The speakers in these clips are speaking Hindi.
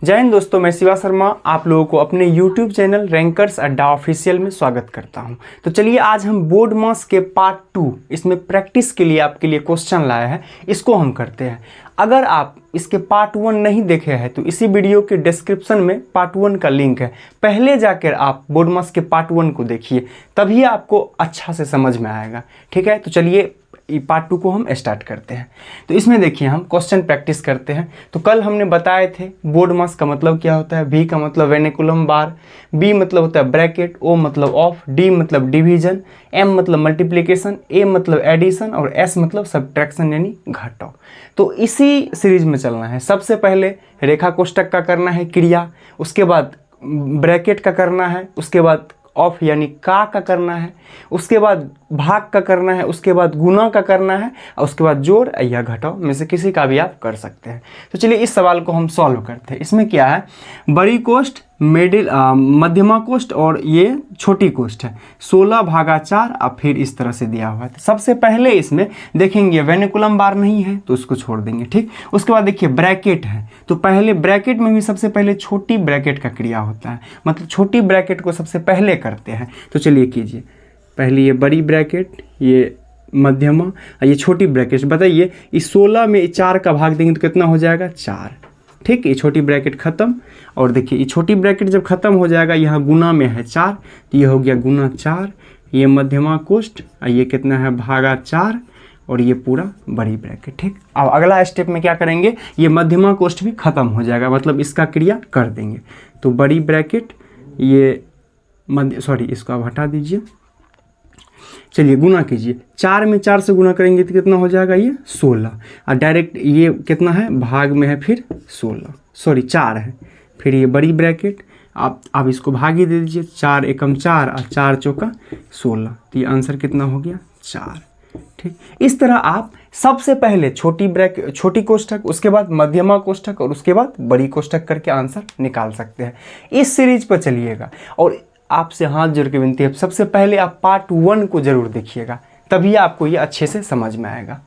जय हिंद दोस्तों, मैं शिवा शर्मा आप लोगों को अपने YouTube चैनल रैंकर्स अड्डा ऑफिशियल में स्वागत करता हूं। तो चलिए आज हम बोर्ड मास के पार्ट 2 इसमें प्रैक्टिस के लिए आपके लिए क्वेश्चन लाए हैं, इसको हम करते हैं। अगर आप इसके पार्ट 1 नहीं देखे हैं तो इसी वीडियो के डिस्क्रिप्शन में पार्ट 1 का लिंक है, पहले जाकर आप बोर्ड मास के पार्ट 1 को देखिए, तभी आपको अच्छा से समझ में आएगा। ठीक है, तो चलिए पार्ट 2 को हम स्टार्ट करते हैं। तो इसमें देखिए हम क्वेश्चन प्रैक्टिस करते हैं। तो कल हमने बताए थे बोर्ड मास का मतलब क्या होता है, V का मतलब वेनिकुलम बार, B मतलब होता है ब्रैकेट, O मतलब ऑफ, D मतलब डिवीजन, M मतलब मल्टीप्लिकेशन, A मतलब एडिशन और S मतलब सब्ट्रैक्शन यानी घटाव। तो इसी सीरीज में चलना है। सबसे पहले रेखा कोष्टक का करना है क्रिया, उसके बाद ब्रैकेट का करना है, उसके बाद ऑफ यानी का करना है, उसके बाद भाग का करना है, उसके बाद गुना का करना है और उसके बाद जोड़ या घटाव में से किसी का भी आप कर सकते हैं। तो चलिए इस सवाल को हम सॉल्व करते हैं। इसमें क्या है, बड़ी कोष्ठ, मध्यमा कोष्ठ और ये छोटी कोष्ठ है, 16/4 और फिर इस तरह से दिया हुआ है। तो सबसे पहले इसमें देखेंगे वेनिकुलम बार नहीं है तो उसको छोड़ देंगे। ठीक, उसके बाद देखिए ब्रैकेट है, तो पहले ब्रैकेट में भी सबसे पहले छोटी ब्रैकेट का क्रिया होता है, मतलब छोटी ब्रैकेट को सबसे पहले करते हैं। तो चलिए कीजिए, पहले ये बड़ी ब्रैकेट, ये मध्यमा और ये छोटी ब्रैकेट। बताइए इस 16 में 4 का भाग देंगे तो कितना हो जाएगा, 4। ठीक, ये छोटी ब्रैकेट खत्म। और देखिए ये छोटी ब्रैकेट जब खत्म हो जाएगा, यहाँ गुना में है 4 तो ये हो गया गुना 4। ये मध्यमा कोष्ठ और ये कितना है, भागा 4 और ये पूरा बड़ी ब्रैकेट। ठीक, अब अगला स्टेप में क्या करेंगे, ये मध्यमा कोष्ठ भी खत्म हो जाएगा, मतलब इसका क्रिया कर देंगे। तो बड़ी ब्रैकेट, ये इसको आप हटा दीजिए। चलिए गुना कीजिए, 4 में 4 से गुना करेंगे तो कितना हो जाएगा, ये 16 और डायरेक्ट ये कितना है, भाग में है फिर 4 है, फिर ये बड़ी ब्रैकेट। आप इसको भाग ही दे दीजिए, 4 एकम 4 और 4 चौका 16, तो ये आंसर कितना हो गया, 4। ठीक, इस तरह आप सबसे पहले छोटी कोष्ठक, उसके बाद मध्यमा कोष्ठक और उसके बाद बड़ी कोष्ठक करके आंसर निकाल सकते हैं। इस सीरीज पर चलिएगा और आपसे हाथ जोड़ के विनती है, सबसे पहले आप पार्ट 1 को जरूर देखिएगा, तभी आपको ये अच्छे से समझ में आएगा।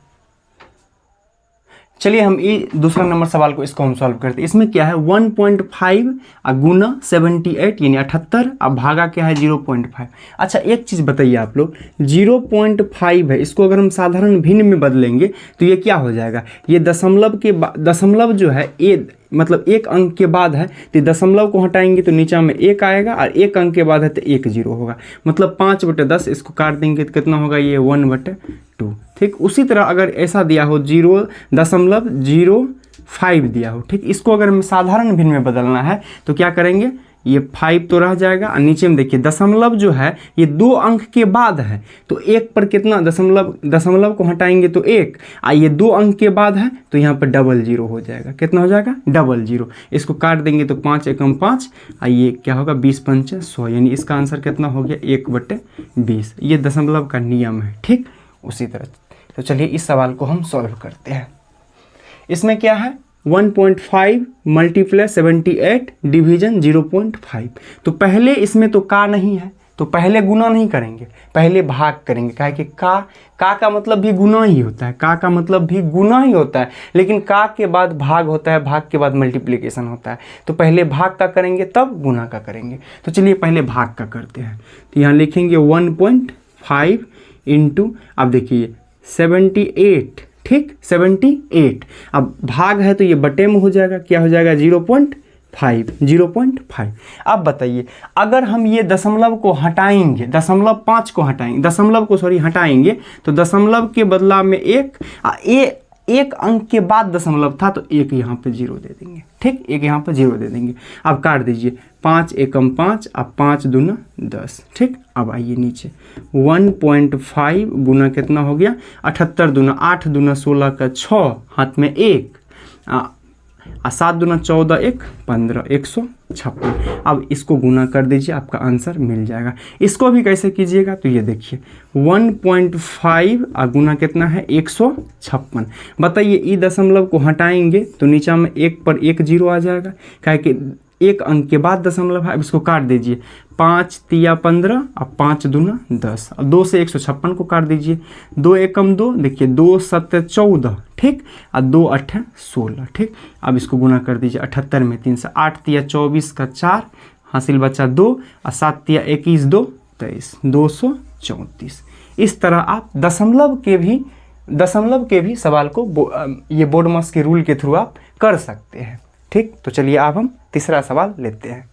चलिए हम ये दूसरा नंबर सवाल को इसको हम सॉल्व करते हैं। इसमें क्या है, 1.5 गुना 78 यानी 78 अब भागा क्या है 0.5। अच्छा एक चीज़ बताइए आप लोग, 0.5 है, इसको अगर हम साधारण भिन्न में बदलेंगे तो ये क्या हो जाएगा, ये दशमलव जो है ये मतलब एक अंक के बाद है, तो दशमलव को हटाएंगे तो नीचा में 1 आएगा और एक अंक के बाद है तो 1 0 होगा, मतलब 5/10 इसको काट देंगे तो कितना होगा, ये 1/2। ठीक, उसी तरह अगर ऐसा दिया हो 0.05 दिया हो, ठीक, इसको अगर हमें साधारण भिन्न में बदलना है तो क्या करेंगे, ये 5 तो रह जाएगा और नीचे में देखिए दशमलव जो है ये 2 अंक के बाद है, तो 1 पर कितना दशमलव को हटाएंगे तो 1, और ये 2 अंक के बाद है तो यहाँ पर 00 हो जाएगा। कितना हो जाएगा, 00। इसको काट देंगे तो 5 एकम 5 और ये क्या होगा, 20×5 100, यानी इसका आंसर कितना हो गया, 1/20। ये दशमलव का नियम है। ठीक, उसी तरह तो चलिए इस सवाल को हम सॉल्व करते हैं। इसमें क्या है, 1.5 × 78 डिवीजन 0.5। तो पहले इसमें तो का नहीं है तो पहले गुना नहीं करेंगे, पहले भाग करेंगे। काहे कि का मतलब भी गुना ही होता है, का मतलब भी गुना ही होता है, लेकिन का के बाद भाग होता है, भाग के बाद मल्टीप्लिकेशन होता है। तो पहले भाग का करेंगे तब गुना का करेंगे। तो चलिए पहले भाग का करते हैं। तो यहाँ लिखेंगे 1.5 × अब देखिए 78। ठीक, 78 अब भाग है तो ये बटे में हो जाएगा, क्या हो जाएगा, 0.5। अब बताइए अगर हम ये दशमलव को हटाएंगे, दशमलव को हटाएंगे तो दशमलव के बदला में एक अंक के बाद दशमलव था तो एक यहाँ पे 0 दे देंगे। ठीक, एक यहाँ पे 0 दे देंगे। अब काट दीजिए, 5 एकम 5 अब 5 दूना 10। ठीक, अब आइए नीचे 1.5 गुना कितना हो गया, 78 दूना 8 दूना 16 का 6, हाथ में 1 7 दूना 14 1 15 156। अब इसको गुना कर दीजिए, आपका आंसर मिल जाएगा। इसको भी कैसे कीजिएगा, तो ये देखिए 1.5 गुना कितना है, 156। बताइए ई दशमलव को हटाएंगे तो नीचा में 1 पर 1 0 आ जाएगा, काहे कि एक अंक के बाद दशमलव है। अब इसको काट दीजिए, 5 तिया 15 और 5 दूना 10 और 2 से 156 को काट दीजिए, 2 एकम 2, देखिए 2 7 14, ठीक, और 2 8 16, ठीक। अब इसको गुना कर दीजिए 78 में 3 से, 8 तिया 24 का 4, हासिल बचा 2 और 7 तिया 21 2 23, 234। इस तरह आप दशमलव के भी सवाल को ये बोडमास के रूल के थ्रू आप कर सकते हैं, ठीक। तो चलिए अब हम तीसरा सवाल लेते हैं।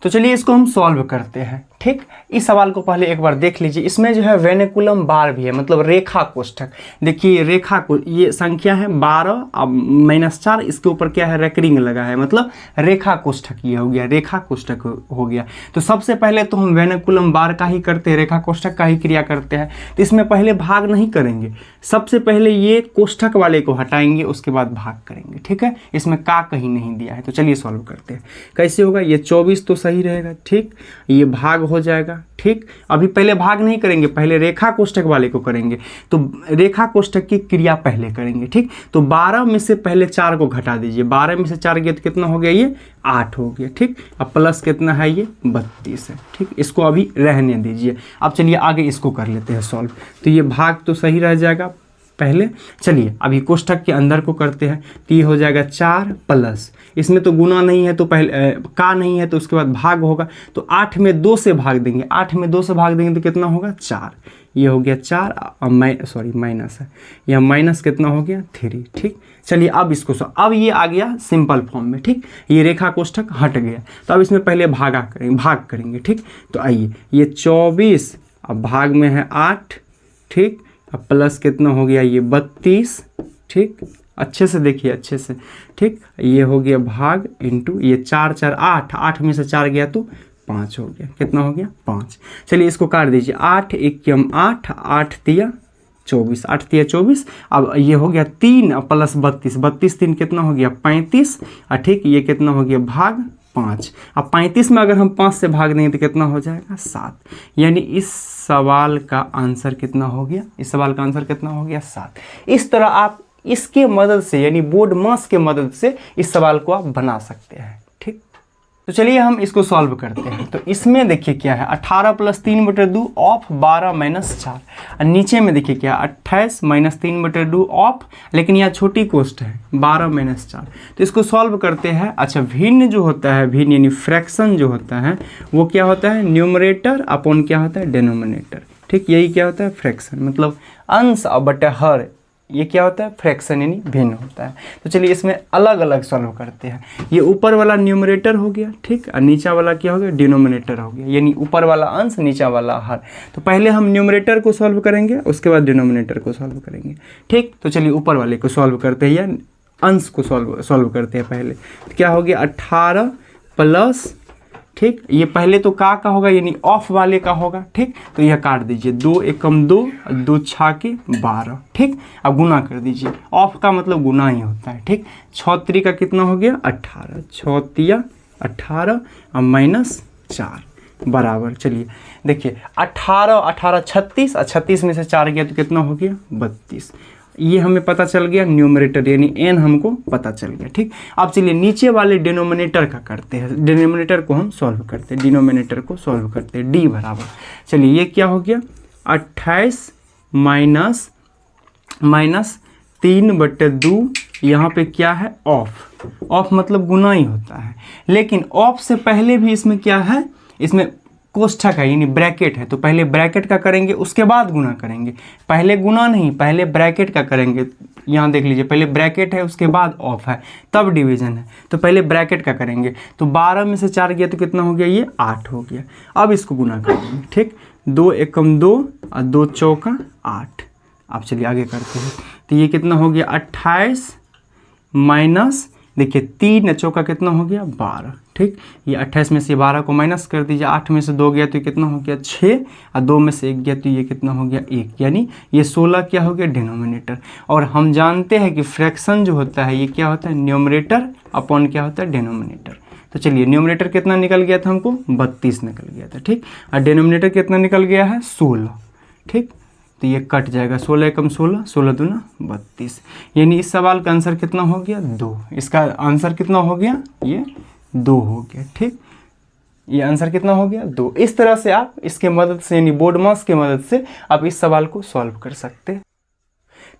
तो चलिए इसको हम सॉल्व करते हैं, ठीक। इस सवाल को पहले एक बार देख लीजिए। इसमें जो है वेनिकुलम बार भी है, मतलब रेखा कोष्ठक। देखिए रेखा को, ये संख्या है 12 अब -4, इसके ऊपर क्या है, रेकरिंग लगा है, मतलब रेखा कोष्ठक ये हो गया, रेखा कोष्ठक हो गया। तो सबसे पहले तो हम वेनिकुलम बार का ही करते हैं, रेखा कोष्ठक का ही क्रिया करते हैं। तो इसमें पहले भाग नहीं करेंगे, सबसे पहले ये कोष्ठक वाले को हटाएंगे, उसके बाद भाग करेंगे, ठीक है। इसमें का कहीं नहीं दिया है। तो चलिए सॉल्व करते हैं। कैसे होगा, ये 24 तो सही रहेगा, ठीक, ये भाग हो जाएगा, ठीक। अभी पहले भाग नहीं करेंगे, पहले रेखा कोष्ठक वाले को करेंगे। तो रेखा कोष्ठक की क्रिया पहले करेंगे, ठीक। तो 12 में से पहले 4 को घटा दीजिए, 12 में से 4 गया तो कितना हो गया, ये 8 हो गया, ठीक। अब प्लस कितना है, ये 32 है, ठीक। इसको अभी रहने दीजिए। अब चलिए आगे इसको कर लेते हैं सॉल्व। तो ये भाग तो सही रह जाएगा पहले। चलिए अभी कोष्ठक के अंदर को करते हैं। तो ये हो जाएगा 4 प्लस, इसमें तो गुना नहीं है तो पहले का नहीं है, तो उसके बाद भाग होगा। तो 8 में 2 से भाग देंगे, 8 में 2 से भाग देंगे तो कितना होगा, 4। ये हो गया 4, माइनस है, यह माइनस कितना हो गया, 3, ठीक। चलिए अब इसको अब ये आ गया सिंपल फॉर्म में, ठीक। ये रेखा कोष्ठक हट गया। तो अब इसमें पहले भाग करेंगे, ठीक। तो आइए, ये 24 अब भाग में है 8, ठीक। अब प्लस कितना हो गया, ये 32, ठीक। अच्छे से देखिए, अच्छे से, ठीक। ये हो गया भाग इंटू ये 4 4 8, 8 में से 4 गया तो 5 हो गया, कितना हो गया, 5। चलिए इसको काट दीजिए, 8 एकम 8, 8 तिया 24, 8 तिया 24। अब ये हो गया 3 प्लस 32, 32 3 कितना हो गया, 35, और ठीक ये कितना हो गया, भाग 5। अब 35 में अगर हम 5 से भाग देंगे तो कितना हो जाएगा, 7। यानी इस सवाल का आंसर कितना हो गया, इस सवाल का आंसर कितना हो गया, 7। इस तरह आप इसके मदद से, यानी बोडमास के मदद से इस सवाल को आप बना सकते हैं, ठीक। तो चलिए हम इसको सॉल्व करते हैं। तो इसमें देखिए क्या है, 18 + 3/2 ऑफ 12 - 4, और नीचे में देखिए क्या, 28 - 3/2 ऑफ, लेकिन यह छोटी कोष्ठ है, 12 - 4। तो इसको सॉल्व करते हैं। अच्छा, भिन्न जो होता है, भिन्न यानी फ्रैक्शन जो होता है, वो क्या होता है, न्यूमरेटर अपॉन क्या होता है, डिनोमिनेटर, ठीक। यही क्या होता है, फ्रैक्शन, मतलब अंश बटे हर, ये क्या होता है, फ्रैक्शन यानी भिन्न होता है। तो चलिए इसमें अलग अलग सॉल्व करते हैं। ये ऊपर वाला न्यूमरेटर हो गया, ठीक, और नीचा वाला क्या हो गया, डिनोमिनेटर हो गया, यानी ऊपर वाला अंश, नीचा वाला हर। तो पहले हम न्यूमरेटर को सॉल्व करेंगे, उसके बाद डिनोमिनेटर को सॉल्व करेंगे, ठीक। तो चलिए ऊपर वाले को सॉल्व करते हैं, या अंश को सॉल्व करते हैं पहले। तो क्या हो गया, 18 प्लस, ठीक, ये पहले तो का होगा, यानी ऑफ वाले का होगा, ठीक। तो यह काट दीजिए, 2 एकम 2, 2 छाके 12, ठीक। अब गुना कर दीजिए, ऑफ का मतलब गुना ही होता है, ठीक। 6 3 का कितना हो गया, 18, 6 तिया 18 और -4 बराबर। चलिए देखिए, 18 18 36, और 36 में से 4 गया तो कितना हो गया, 32। ये हमें पता चल गया न्यूमरेटर, यानी n हमको पता चल गया, ठीक। अब चलिए नीचे वाले डिनोमिनेटर का करते हैं, डिनोमिनेटर को हम सॉल्व करते हैं, डिनोमिनेटर को सॉल्व करते हैं, d बराबर। चलिए ये क्या हो गया, 28 माइनस 3/2, यहाँ पे क्या है, ऑफ मतलब गुना ही होता है। लेकिन ऑफ से पहले भी इसमें क्या है, इसमें कोष्ठक है, यानी ब्रैकेट है। तो पहले ब्रैकेट का करेंगे, उसके बाद गुना करेंगे, पहले गुना नहीं, पहले ब्रैकेट का करेंगे। यहाँ देख लीजिए, पहले ब्रैकेट है, उसके बाद ऑफ है, तब डिवीजन है। तो पहले ब्रैकेट का करेंगे। तो 12 में से 4 गया तो कितना हो गया, ये 8 हो गया। अब इसको गुना करेंगे, ठीक। 2 एकम 2 और 2 चौका 8। अब चलिए आगे करते हैं। तो ये कितना हो गया, 28 माइनस, देखिए 3 चौका कितना हो गया, 12, ठीक। ये 28 में से 12 को माइनस कर दीजिए, 8 में से 2 गया तो ये कितना हो गया, 6, और 2 में से 1 गया तो ये कितना हो गया, 1, यानी ये 16 क्या हो गया, डिनोमिनेटर। और हम जानते हैं कि फ्रैक्शन जो होता है, ये क्या होता है, न्यूमरेटर अपॉन क्या होता है, डिनोमिनेटर। तो चलिए न्यूमरेटर कितना निकल गया था हमको, 32 निकल गया था, ठीक। और डिनोमिनेटर कितना निकल गया है, 16, ठीक। तो तो ये कट जाएगा, 16 एकम 16, 16 दूना 32, यानी इस सवाल का आंसर कितना हो गया 2। इसका आंसर कितना हो गया, ये 2 हो गया। ठीक, ये आंसर कितना हो गया 2। इस तरह से आप इसके मदद से यानी बोर्ड मास के मदद से आप इस सवाल को सॉल्व कर सकते हैं।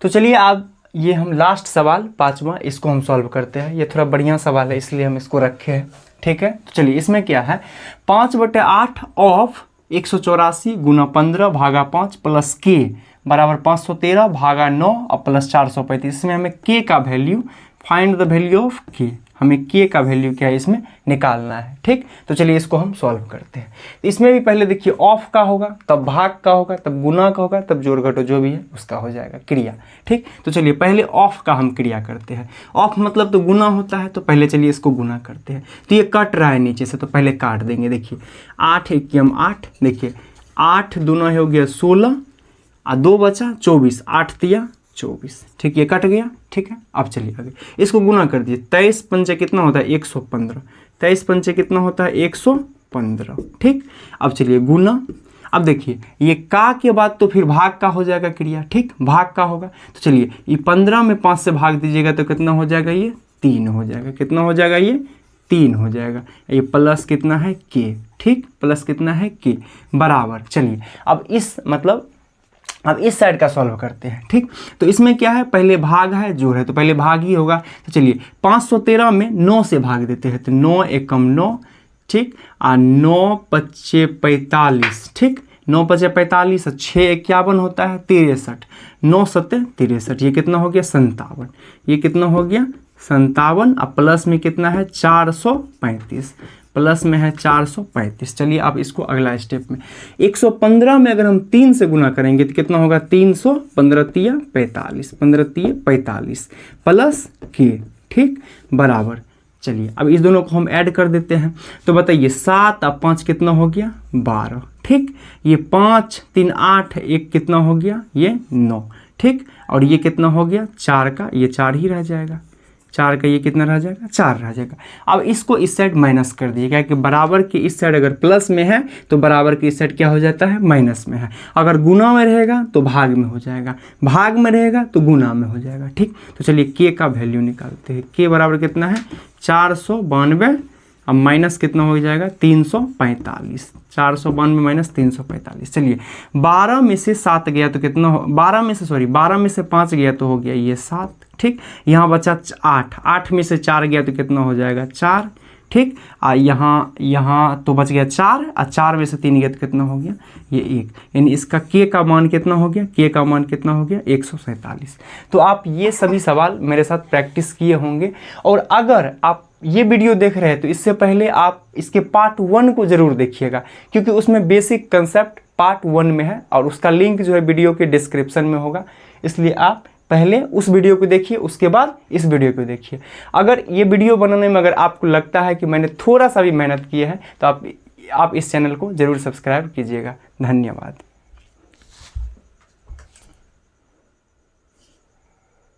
तो चलिए आप ये हम लास्ट सवाल 5वां इसको हम सॉल्व करते हैं। ये थोड़ा बढ़िया सवाल है इसलिए हम इसको रखे हैं। ठीक है, तो चलिए इसमें क्या है, 5/8 ऑफ 184 गुना 15 भागा 5 प्लस के बराबर 513 भागा 9 और प्लस 435। इसमें हमें के का value, find the value of के, हमें के का वैल्यू क्या है इसमें निकालना है। ठीक, तो चलिए इसको हम सॉल्व करते हैं। तो इसमें भी पहले देखिए ऑफ का होगा, तब भाग का होगा, तब गुना का होगा, तब जोड़ घटो जो भी है उसका हो जाएगा क्रिया। ठीक, तो चलिए पहले ऑफ का हम क्रिया करते हैं। ऑफ मतलब तो गुना होता है, तो पहले चलिए इसको गुना करते हैं। तो ये कट रहा है नीचे से, तो पहले काट देंगे। देखिए 8 एकम 8, देखिए 8 दूना हो गया 16 और 2 बचा 24, 8 तिया 24। ठीक, ये कट गया। ठीक है, अब चलिए आगे इसको गुना कर दिए। 23 पंचे कितना होता है 115, 23 पंचे कितना होता है 115। ठीक, अब चलिए गुना। अब देखिए ये का के बाद तो फिर भाग का हो जाएगा क्रिया। ठीक, भाग का होगा, तो चलिए ये 15 में 5 से भाग दीजिएगा तो कितना हो जाएगा, ये 3 हो जाएगा। कितना हो जाएगा, ये 3 हो जाएगा। ये प्लस कितना है के। ठीक, प्लस कितना है के बराबर। चलिए अब इस मतलब अब इस साइड का सॉल्व करते हैं। ठीक, तो इसमें क्या है, पहले भाग है जोड़ है, तो पहले भाग ही होगा। तो चलिए 513 में 9 से भाग देते हैं, तो 9 एकम 9। ठीक, और 9 पच्चे 45। ठीक, 9 पच्चे 45 और 6 51 होता है 63, 9 सत्ते 63, ये कितना हो गया 57। ये कितना हो गया 57, और प्लस में कितना है 435, प्लस में है 435। चलिए आप इसको अगला स्टेप में 115 में अगर हम 3 से गुना करेंगे तो कितना होगा 300, 15 तिया 45, 15 तिया 45 प्लस के। ठीक, बराबर। चलिए अब इस दोनों को हम ऐड कर देते हैं। तो बताइए 7 और 5 कितना हो गया 12। ठीक, ये 5 3 8, एक कितना हो गया ये 9। ठीक, और ये कितना हो गया 4 का, ये 4 ही रह जाएगा। 4 का ये कितना रह जाएगा 4 रह जाएगा। अब इसको इस साइड माइनस कर दिएगा कि बराबर की इस साइड अगर प्लस में है तो बराबर की इस साइड क्या हो जाता है माइनस में है। अगर गुना में रहेगा तो भाग में हो जाएगा, भाग में रहेगा तो गुना में हो जाएगा। ठीक, तो चलिए के का वैल्यू निकालते हैं। के बराबर कितना है 492, अब माइनस कितना हो जाएगा 345, 492 माइनस 345। चलिए 12 में से 7 गया तो कितना हो, 12 में से 5 गया तो हो गया ये 7। ठीक, यहाँ बचा 8, 8 में से 4 गया तो कितना हो जाएगा 4। ठीक, यहाँ तो बच गया 4, और 4 में से 3 गया तो कितना हो गया ये 1, यानी इसका के का मान कितना हो गया, के का मान कितना हो गया 147। तो आप ये सभी सवाल मेरे साथ प्रैक्टिस किए होंगे, और अगर आप ये वीडियो देख रहे हैं तो इससे पहले आप इसके पार्ट 1 को ज़रूर देखिएगा, क्योंकि उसमें बेसिक कंसेप्ट पार्ट 1 में है और उसका लिंक जो है वीडियो के डिस्क्रिप्शन में होगा। इसलिए आप पहले उस वीडियो को देखिए, उसके बाद इस वीडियो को देखिए। अगर ये वीडियो बनाने में अगर आपको लगता है कि मैंने थोड़ा सा भी मेहनत की है तो आप इस चैनल को ज़रूर सब्सक्राइब कीजिएगा। धन्यवाद।